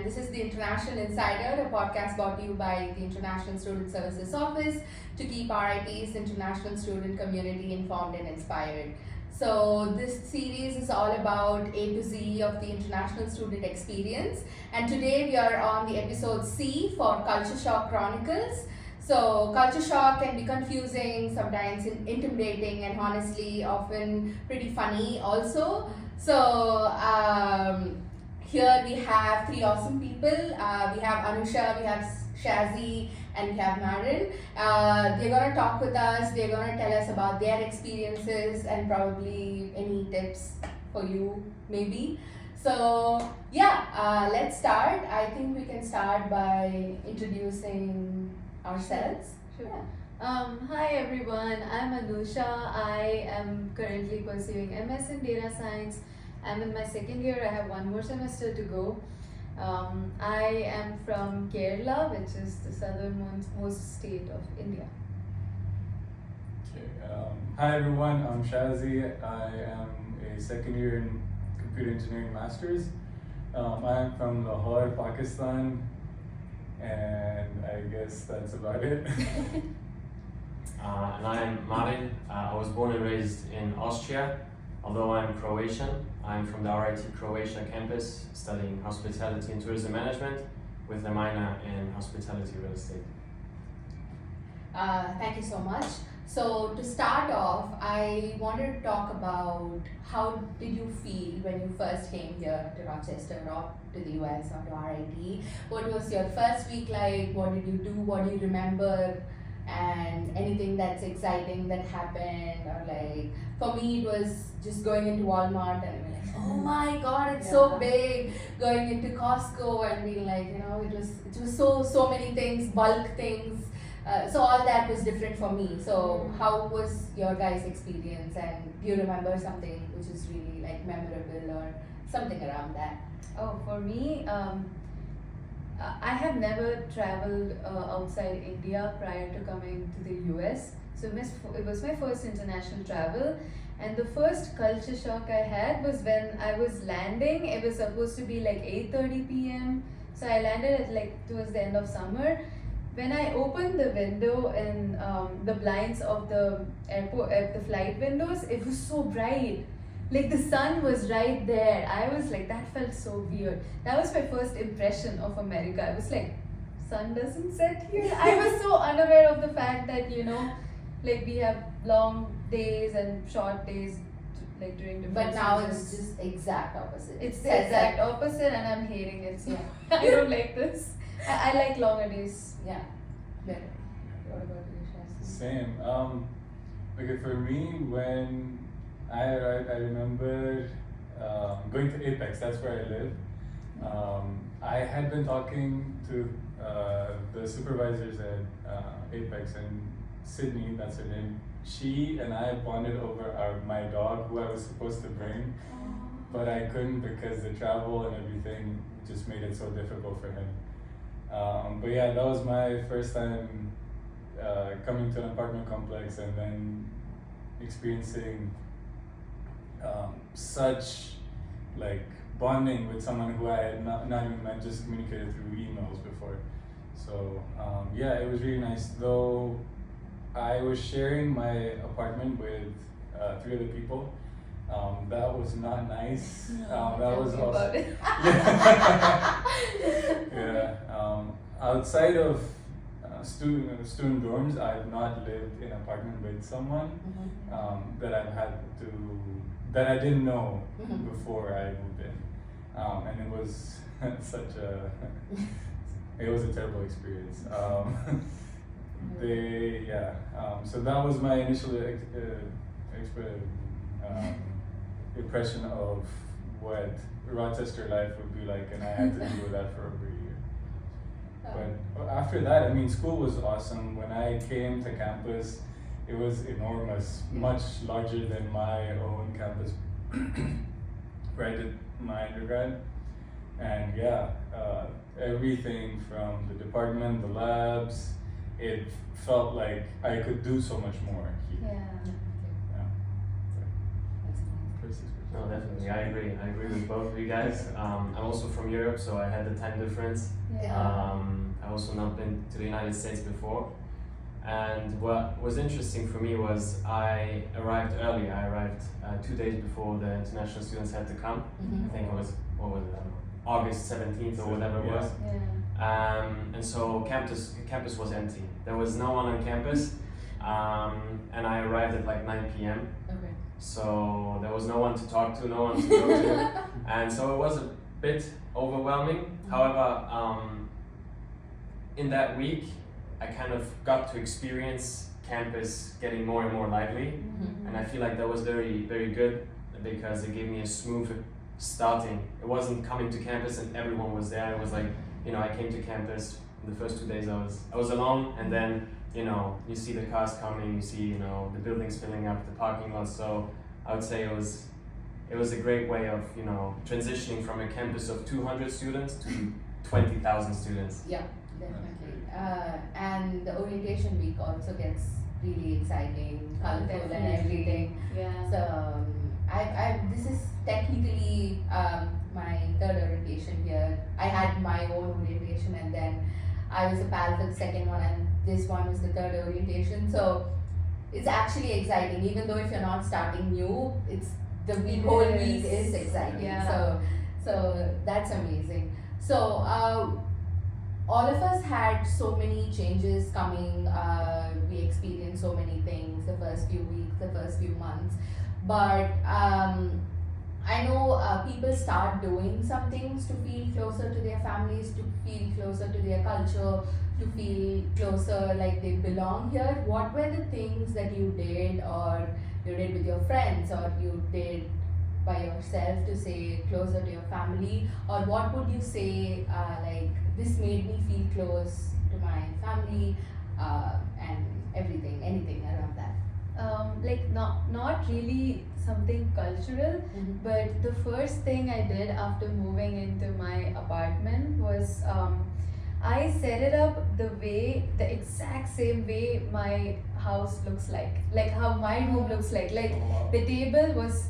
this is the International Insider, a podcast brought to you by the International Student Services Office to keep RIT's international student community informed and inspired. So this series is all about A to Z of the international student experience, and today we are on the episode C for Culture Shock Chronicles. So culture shock can be confusing, sometimes intimidating, and honestly often pretty funny also. So here we have three awesome people. We have Anusha, we have Shazzy, and we have Marvin. They're going to talk with us, they're going to tell us about their experiences and probably any tips for you maybe. So yeah, let's start. I think we can start by introducing ourselves. Sure. Yeah. Hi everyone, I'm Anusha. I am currently pursuing MS in Data Science. I'm in my second year, I have one more semester to go. I am from Kerala, which is the southernmost state of India. Okay. Hi everyone, I'm Shazzy. I am a second year in Computer Engineering Masters. I'm from Lahore, Pakistan, and I guess that's about it. And I'm Marvin. I was born and raised in Austria, although I'm Croatian. I'm from the RIT Croatia campus, studying hospitality and tourism management with a minor in hospitality real estate. Thank you so much. So to start off, I wanted to talk about how did you feel when you first came here to Rochester or to the US or to RIT? What was your first week like? What did you do? What do you remember? And anything that's exciting that happened, or like for me it was just going into Walmart and being like, oh my god, it's so big. Going into Costco and being like, you know, it was so many things, bulk things. So all that was different for me. So how was your guys' experience, and do you remember something which is really like memorable or something around that? Oh, for me, I have never traveled outside India prior to coming to the US. So it was my first international travel, and the first culture shock I had was when I was landing. It was supposed to be like 8:30 p.m. So I landed at like towards the end of summer. When I opened the window and the blinds of the airport, the flight windows, it was so bright. Like the sun was right there. I was like, that felt so weird. That was my first impression of America. I was like, sun doesn't set here. I was so unaware of the fact that, you know, like we have long days and short days like during different But now seasons. it's just exact opposite. It's the exact opposite, and I'm hating it. So I don't like this. I like longer days. Yeah. Better. What about you, Shazzy? Same. Okay, for me, when I arrived, I remember going to Apex. That's where I live. I had been talking to the supervisors at Apex, and Sydney, that's her name. She and I bonded over my dog, who I was supposed to bring, but I couldn't because the travel and everything just made it so difficult for him. But yeah, that was my first time coming to an apartment complex and then experiencing such like bonding with someone who I had not even met, just communicated through emails before. So yeah, it was really nice. Though I was sharing my apartment with 3 other people. That was not nice. That was also yeah. Outside of student dorms, I've not lived in an apartment with someone that I didn't know before I moved in, and it was it was a terrible experience. So that was my initial impression of what Rochester life would be like, and I had to deal with that for over a year. But after that, I mean, school was awesome. When I came to campus, it was enormous, much larger than my own campus where I did my undergrad. And yeah, everything from the department, the labs, it felt like I could do so much more here. Yeah. That's nice. first experience. No, definitely. I agree. I agree with both of you guys. I'm also from Europe, so I had the time difference. Yeah. I also not been to the United States before. And what was interesting for me was I arrived early. I arrived 2 days before the international students had to come. Mhm. I think it was, what was it, I don't know, August 17th or whatever it was. Yeah. And so campus was empty. There was no one on campus. And I arrived at like 9 p.m. Okay. So there was no one to talk to, no one to go to. And so it was a bit overwhelming. However, in that week, I kind of got to experience campus getting more and more lively. Mhm. And I feel like that was very, very good because it gave me a smooth starting. It wasn't coming to campus and everyone was there. It was like, you know, I came to campus. The first 2 days I was alone, and then, you know, you see the cars coming, you see, you know, the buildings filling up, the parking lots. So I would say it was a great way of, you know, transitioning from a campus of 200 students to 20,000 students. Yeah, definitely. And the orientation week also gets really exciting, colorful, and Definitely. everything. Yeah. So this is technically my third orientation here. I had my own orientation, and then I was a pal for the second one, and this one was the third orientation. So it's actually exciting, even though if you're not starting new, it's the It whole is. week is exciting. Yeah. So that's amazing. So all of us had so many changes coming. We experienced so many things the first few weeks, the first few months, but I know people start doing some things to feel closer to their families, to feel closer to their culture, to feel closer like they belong here. What were the things that you did, or you did with your friends, or you did by yourself to say closer to your family? Or what would you say, like, this made me feel close to my family, and everything, anything around that? Like not really something cultural, but the first thing I did after moving into my apartment was I set it up the exact same way my house looks like how my room looks like. Like the table was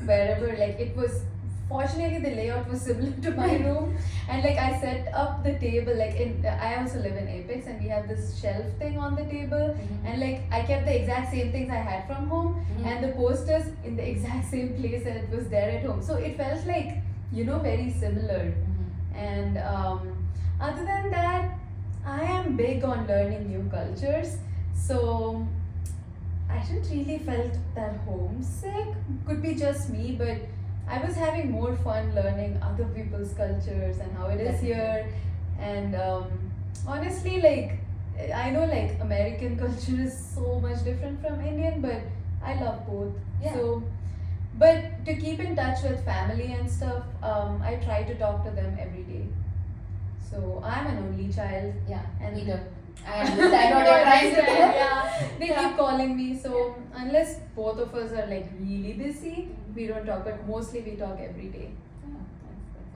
wherever, like it was. Fortunately, the layout was similar to my room, and like I set up the table like I also live in Apex, and we have this shelf thing on the table, and like I kept the exact same things I had from home, and the posters in the exact same place, and it was there at home. So it felt like, you know, very similar. And other than that, I am big on learning new cultures, so I didn't really felt that homesick. Could be just me, but I was having more fun learning other people's cultures and how it is here. And honestly, like I know like American culture is so much different from Indian, but I love both. Yeah. So, but to keep in touch with family and stuff, I try to talk to them every day. So I'm an only child. Yeah, And me too. I understand what you're trying to do. Yeah, they keep calling me. So unless both of us are like really busy, we don't talk. But mostly we talk every day. Yeah, that's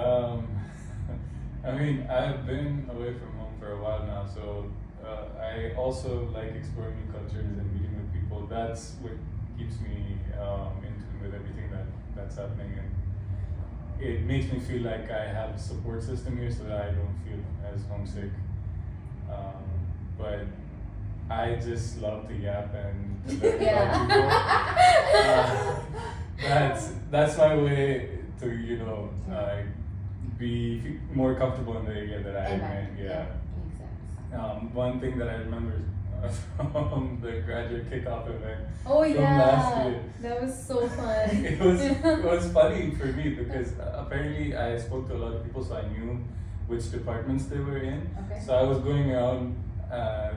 amazing. I mean, I've been away from home for a while now, so I also like exploring new cultures and meeting with people. That's what keeps me in tune with everything that's happening, and it makes me feel like I have a support system here, so that I don't feel as homesick. But I just love to yap and to learn about people. That's my way to, you know, be more comfortable in the area that I'm in. Yeah. Makes sense. One thing that I remember from the graduate kickoff event Oh from yeah, last year. that was so fun. It was funny for me because apparently I spoke to a lot of people, so I knew which departments they were in. Okay. So I was going around.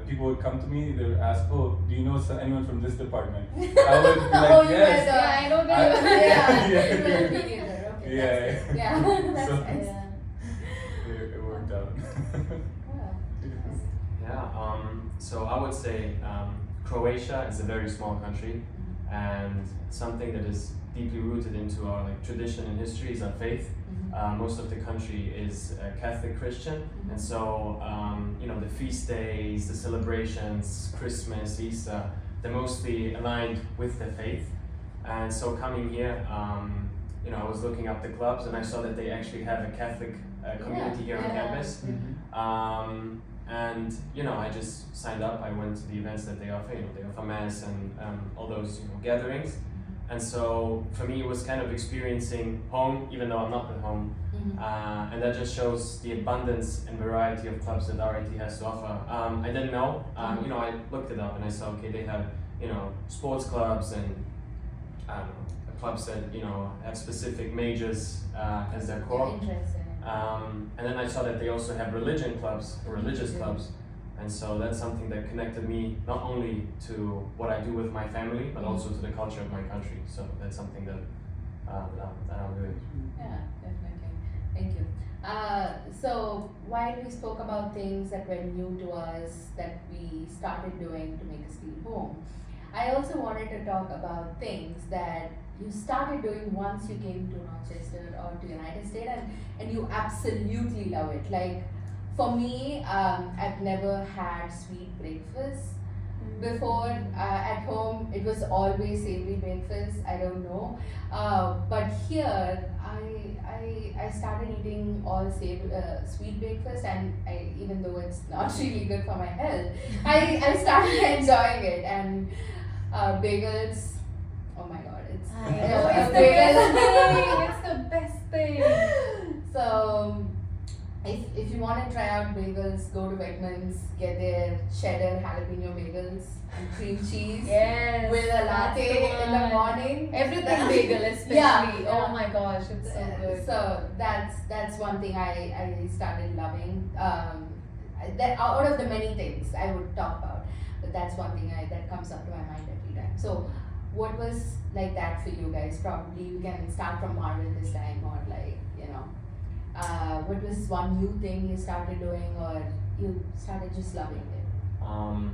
People would come to me. They would ask, "Oh, do you know anyone from this department?" I would be like, Oh, you "Yes." were Yeah, I know I- that. Yeah. You were a mediator. Okay. Yeah. That's good. Yeah. That's So- nice. Yeah. It worked out. Yeah. So I would say Croatia is a very small country, and something that is deeply rooted into our like tradition and history is our faith. Most of the country is Catholic Christian, and so you know the feast days, the celebrations, Christmas, Easter, they're mostly aligned with the faith. And so coming here, I was looking up the clubs and I saw that they actually have a Catholic community here on campus. And I just signed up. I went to the events that they offer. They offer mass and all those gatherings. And so for me, it was kind of experiencing home, even though I'm not at home. And that just shows the abundance and variety of clubs that RIT has to offer. I didn't know. I looked it up and I saw, okay, they have sports clubs and clubs that have specific majors as their core. Interesting. And then I saw that they also have religion clubs, or religious clubs, and so that's something that connected me not only to what I do with my family, but also to the culture of my country. So that's something that I'm doing. Yeah, definitely. Thank you. So while we spoke about things that were new to us that we started doing to make us feel home, I also wanted to talk about things that you started doing once you came to Rochester or to United States and you absolutely love it. Like for me, I've never had sweet breakfast before. At home, it was always savory breakfast. I don't know, but here I started eating all sweet breakfast, and even though it's not really good for my health, I started enjoying it. And bagels, oh my god, it's It's the best thing. So if you want to try out bagels, go to Wegmans, get their cheddar jalapeno bagels and cream cheese Yes. with a latte in the morning. Everything bagel, especially. Yeah. Oh my gosh, it's so good. So that's one thing I started loving. That out of the many things I would talk about, but that's one thing that comes up to my mind every time. So what was like that for you guys? Probably we can start from Marvin this time, or what was one new thing you started doing, or you started just loving it?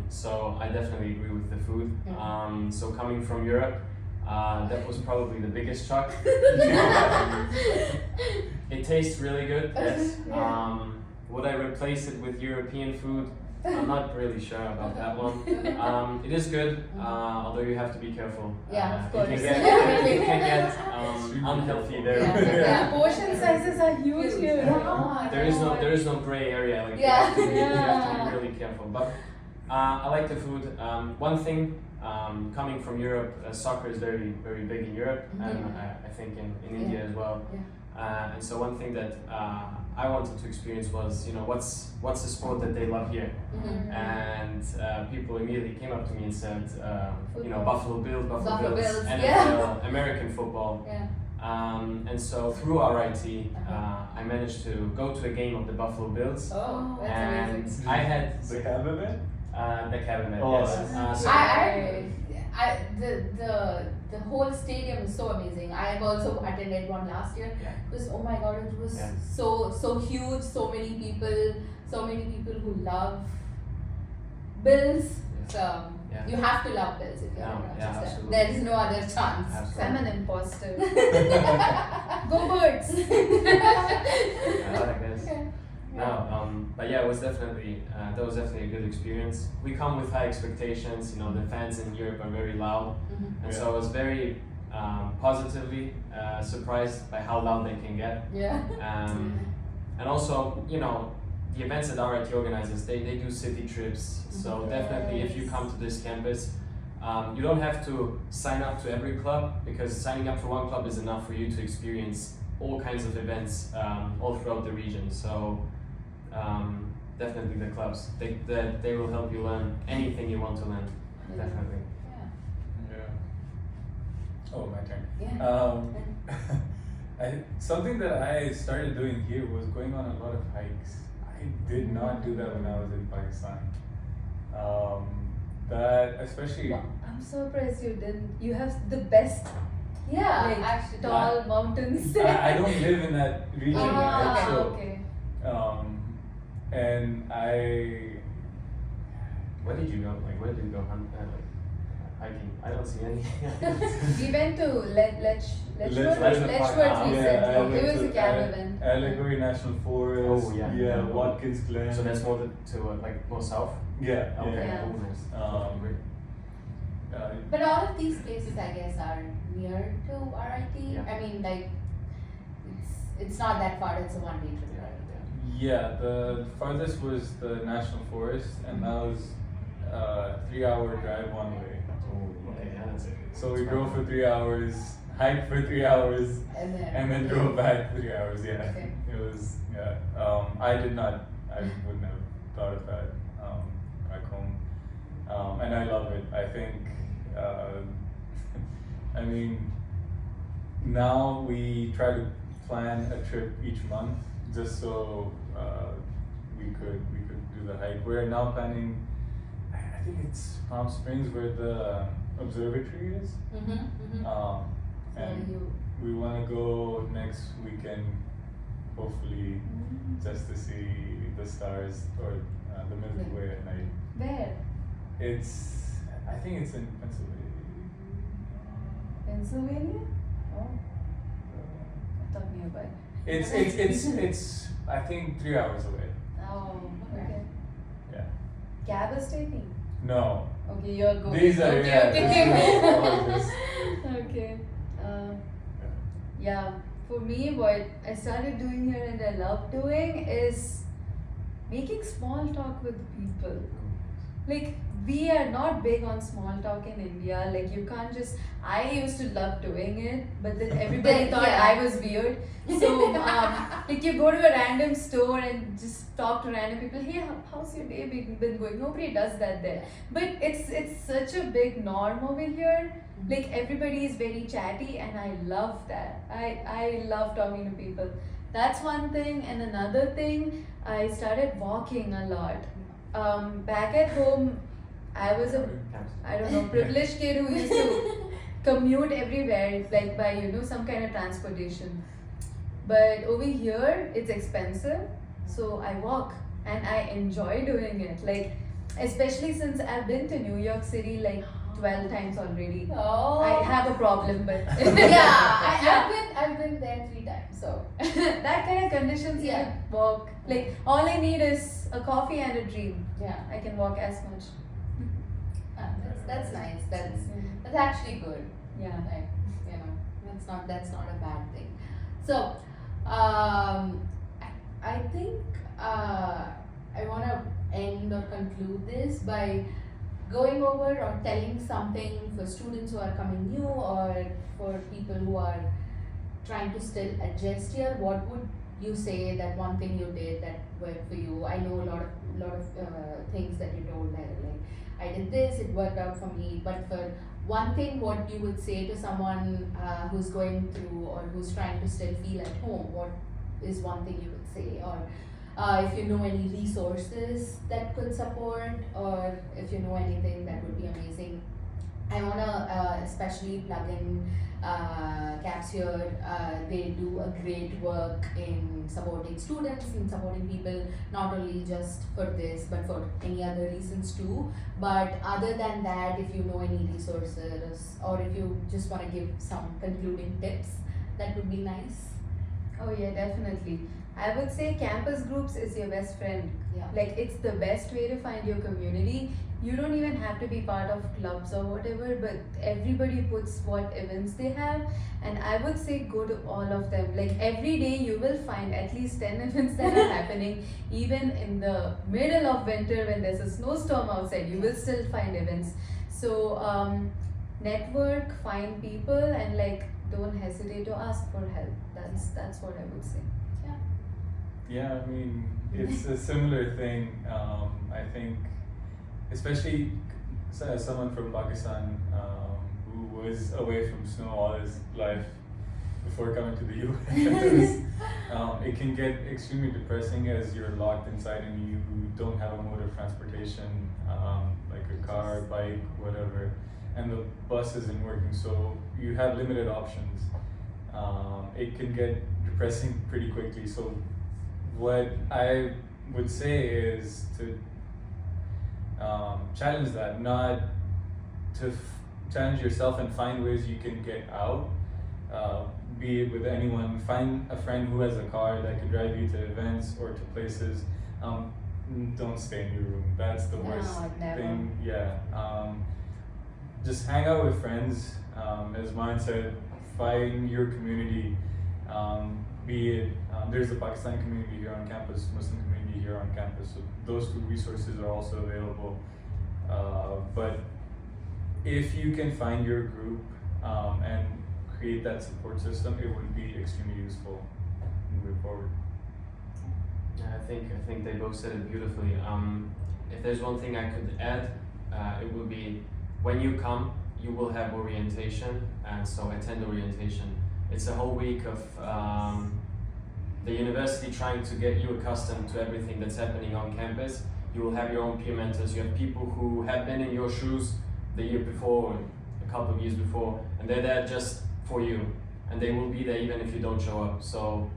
So I definitely agree with the food. So coming from Europe, that was probably the biggest shock. It tastes really good, yes. Would I replace it with European food? I'm not really sure about that one. It is good, although you have to be careful. Yeah, of course. You can get unhealthy there. Yeah. Portion sizes are huge here. Yeah. There is no gray area. Like Yeah. you have to be really careful. But I like the food. One thing, coming from Europe, soccer is very very big in Europe, and I think in India as well. And so one thing that I wanted to experience was, what's the sport that they love here? And people immediately came up to me and said, Buffalo Bills, NFL, American football. And so through RIT, I managed to go to a game of the Buffalo Bills. Oh, that's and amazing. I had The cabinet? the cabinet, Oh, yes. So The whole stadium is so amazing. I have also attended one last year. It was, oh my god, it was so huge. So many people who love Bills. So you have to love Bills if you're in Rochester. absolutely. There is no other chance. Absolutely. I'm an imposter. Go Birds! I guess. No, but yeah, it was definitely that was definitely a good experience. We come with high expectations. The fans in Europe are very loud, and so I was very positively surprised by how loud they can get. And also, the events that RIT organizes, they do city trips. So definitely, if you come to this campus, you don't have to sign up to every club, because signing up for one club is enough for you to experience all kinds of events all throughout the region. So definitely the clubs, they will help you learn anything you want to learn. Definitely. Oh, my turn. Yeah. Something that I started doing here was going on a lot of hikes. I did not do that when I was in Pakistan. That especially. I'm so surprised you didn't. You have the best Actually, tall mountains. I don't live in that region, right? So, Okay. and Where did you go? Where did you go hiking? I don't see any. We went to Letchworth Letchworth Park. recently. I went It was to a caravan. Allegory National Forest. Oh, yeah. Watkins Glen. So that's more more south. Yeah. Okay. Yeah. Oh, nice. Um, But all of these places, I guess, are near to RIT. Yeah. I mean, like, it's not that far. It's a one-day trip, right? Yeah, the farthest was the National Forest, and that was 3-hour drive one way. Oh, okay, yeah, that's it. So we drove for 3 hours, hiked for 3 hours, And and then drove back 3 hours. Yeah, Okay. it was. Yeah, I wouldn't have thought of that back home, and I love it. I think. I mean, now we try to plan a trip each month just so we could do the hike. We're now planning. I think it's Palm Springs where the observatory is. Mm-hmm. And we want to go next weekend, hopefully, just to see the stars or the Milky Way at night. Where? I think it's in Pennsylvania. Pennsylvania? Oh, I thought nearby. It's I think 3 hours away. Oh, okay. Yeah. Cab is taking. No. Okay, you're going. These are okay, yeah. okay. All of this. Okay. Yeah, for me, what I started doing here and I love doing is making small talk with people. Like, we are not big on small talk in India. Like, you can't just. I used to love doing it, but then everybody Then, thought yeah. I was weird. So, like, you go to a random store and just talk to random people. Hey, how's your day been going? Nobody does that there. But it's such a big norm over here. Like, everybody is very chatty, and I love that. I love talking to people. That's one thing. And another thing, I started walking a lot. Back at home, I was a, I don't know, privileged kid who used to commute everywhere, like by, some kind of transportation. But over here, it's expensive, so I walk and I enjoy doing it. Like, especially since I've been to New York City like 12 times already. Oh. I have a problem, but yeah, I've been there 3 times, so. that kind of conditions you Yeah. can walk. Like, all I need is a coffee and a dream. Yeah. I can walk as much. That's nice. That's actually good. Yeah. Like, that's not a bad thing. So, I think I want to end or conclude this by going over or telling something for students who are coming new or for people who are trying to still adjust here. What would you say that one thing you did that worked for you? I know a lot of things that you told that like I did this, it worked out for me. But for one thing, what you would say to someone who's going through or who's trying to still feel at home? What is one thing you would say? Or if you know any resources that could support, or if you know anything that would be amazing. I want to especially plug in CAPS here. They do a great work in supporting students, in supporting people, not only just for this, but for any other reasons too. But other than that, if you know any resources, or if you just want to give some concluding tips, that would be nice. Oh yeah, definitely. I would say campus groups is your best friend. Yeah. Like, it's the best way to find your community. You don't even have to be part of clubs or whatever, but everybody puts what events they have, and I would say go to all of them. Like, every day you will find at least 10 events that are happening. Even in the middle of winter when there's a snowstorm outside, you will still find events. So network, find people, and like, don't hesitate to ask for help. That's what I would say. Yeah, I mean, it's a similar thing. I think, especially as someone from Pakistan who was away from snow all his life before coming to the US, it can get extremely depressing as you're locked inside and you don't have a mode of transportation, like a car, bike, whatever, and the bus isn't working, so you have limited options. It can get depressing pretty quickly. So what I would say is to challenge that, not to challenge yourself and find ways you can get out, be it with anyone. Find a friend who has a car that can drive you to events or to places. Don't stay in your room. That's the No, worst never. thing. Yeah. just hang out with friends. As Marvin said, find your community. Be it there's the Pakistani community here on campus, Muslim community here on campus. So those two resources are also available. But if you can find your group and create that support system, it would be extremely useful moving forward. Yeah, I think they both said it beautifully. If there's one thing I could add, it would be when you come, you will have orientation, and so attend orientation. It's a whole week of the university trying to get you accustomed to everything that's happening on campus. You will have your own peer mentors. You have people who have been in your shoes the year before, a couple of years before, and they're there just for you, and they will be there even if you don't show up. So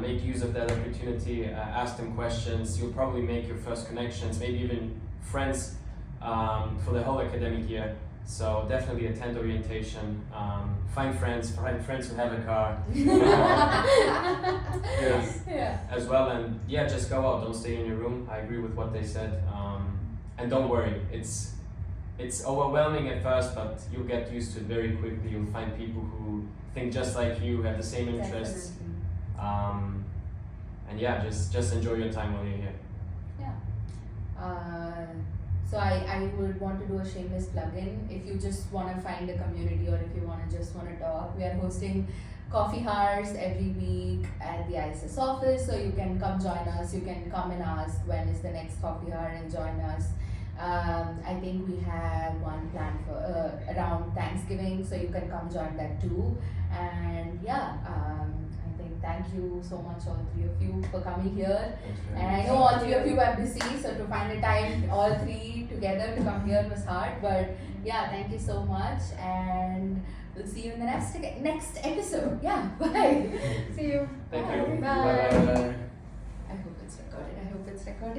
make use of that opportunity, ask them questions. You'll probably make your first connections, maybe even friends for the whole academic year. So definitely attend orientation, find friends who have a car Yeah. as well, and yeah, just go out, don't stay in your room. I agree with what they said, and don't worry, it's overwhelming at first, but you'll get used to it very quickly. You'll find people who think just like you, have the same interests. Definitely. And yeah, just enjoy your time while you're here. Yeah. So I would want to do a shameless plug-in. If you just want to find a community, or if you want to talk, we are hosting coffee hours every week at the ISS office. So you can come join us. You can come and ask when is the next coffee hour and join us. I think we have one planned for around Thanksgiving, so you can come join that too. And yeah, I think thank you so much, all three of you, for coming here. Thanks very And I much. know all three of you are busy, so to find a time, all three together to come here was hard. But yeah, thank you so much, and we'll see you in the next episode. Yeah, bye. See you. Thank you. Bye. Bye. I hope it's recorded.